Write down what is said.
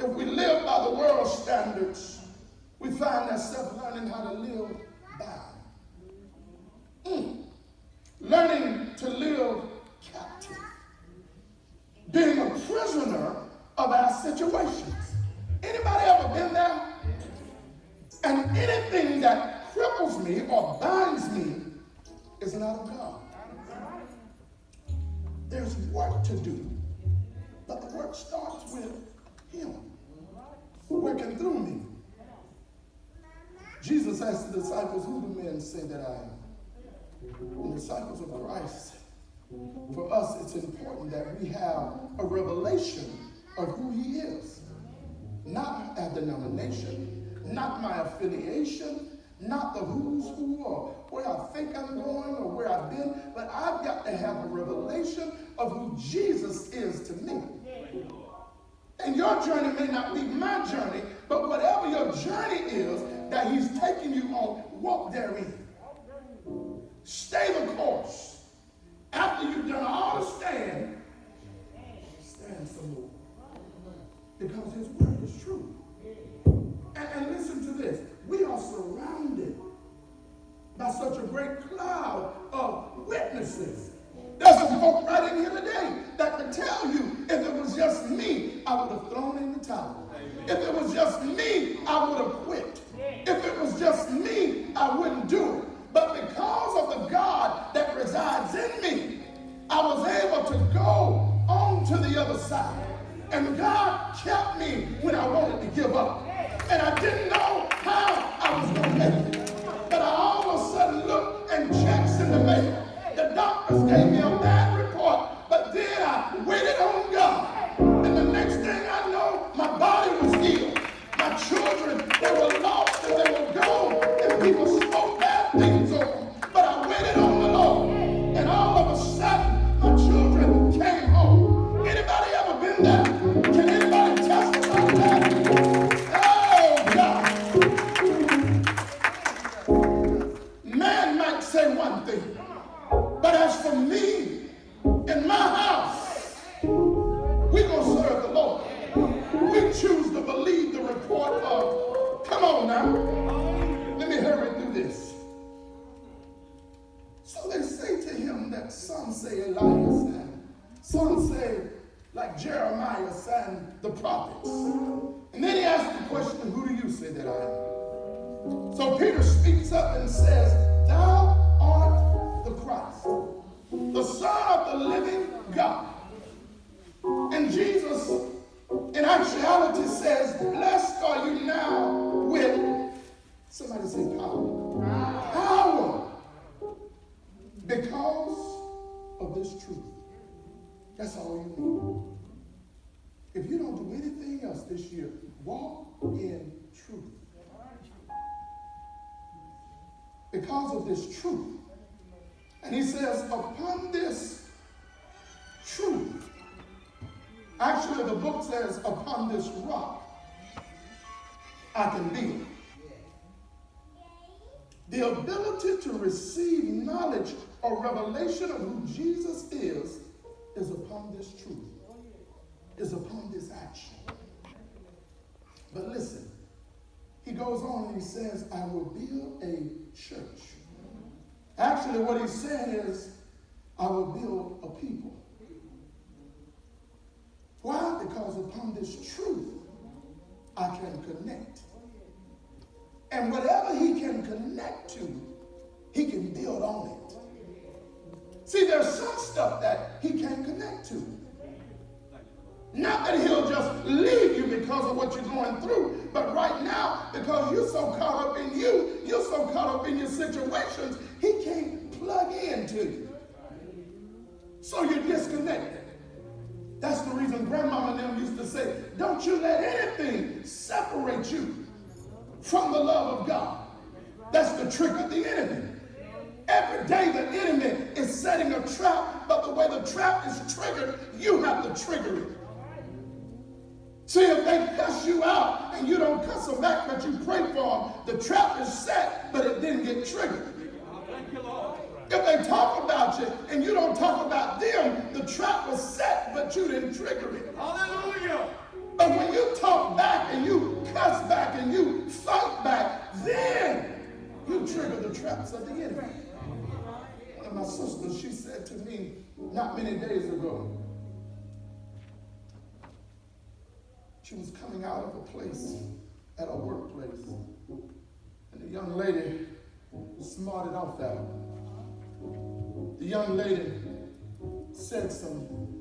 If we live by the world's standards, we find ourselves learning how to live by. Learning to live captive. Being a prisoner of our situations. Anybody ever been there? And anything that cripples me or binds me is not of God. There's work to do, but the work starts with Him working through me. Jesus asked the disciples, who do men say that I am? The disciples of Christ. For us, it's important that we have a revelation of who He is. Not a denomination, not my affiliation, not the who's who or where I think I'm going or where I've been, but I've got to have a revelation of who Jesus is to me. And your journey may not be my journey, but whatever your journey is that He's taking you on, walk therein. Stay the course. After you've done all to stand some more. Because His word is true. And listen to this. We are surrounded by such a great cloud of witnesses. There's some folk right in here today that can tell you, if it was just me, I would have thrown in the towel. If it was just me, I would have quit. If it was just me, I wouldn't do it. But because of the God that resides in me, I was able to go on to the other side. And God kept me when I wanted to give up. And I didn't know how I was going to make it. But I all of a sudden looked and checks in the mail. The doctors gave me a bad report, but then I waited on God. And the next thing I know, my body was healed. My children, they were lost and they were gone. And people spoke bad things over them. But I waited on the Lord. And all of a sudden, my children came home. Anybody ever been there? Can anybody testify to that? Oh, God. Man might say one thing. But as for me, in my house, we're going to serve the Lord. We choose to believe the report of, come on now, let me hurry through this. So they say to him that some say Elias, and some say like Jeremiah and the prophets. And then he asks the question, who do you say that I am? So Peter speaks up and says, thou art the Christ, the Son of the living God. And Jesus, in actuality, says, blessed are you now with, somebody say power. Power. Because of this truth. That's all you need. If you don't do anything else this year, walk in truth. Because of this truth. And he says, upon this truth, actually the book says, upon this rock, I can build. The ability to receive knowledge or revelation of who Jesus is upon this truth, is upon this action. But listen, he goes on and he says, I will build a church. Actually, what he's saying is, I will build a people. Why? Because upon this truth, I can connect. And whatever he can connect to, he can build on it. See, there's some stuff that he can't connect to. Not that he'll just leave you because of what you're going through, but right now, because you're so caught up in you, you're so caught up in your situations, he can't plug into you. So you're disconnected. That's the reason Grandmama and them used to say, don't you let anything separate you from the love of God. That's the trick of the enemy. Every day the enemy is setting a trap, but the way the trap is triggered, you have to trigger it. See, if they cuss you out and you don't cuss them back, but you pray for them, the trap is set, but it didn't get triggered. If they talk about you and you don't talk about them, the trap was set, but you didn't trigger it. Hallelujah. But when you talk back and you cuss back and you fight back, then you trigger the traps of the enemy. One of my sisters, she said to me not many days ago, she was coming out of a place at a workplace, and the young lady smarted off at her. The young lady said some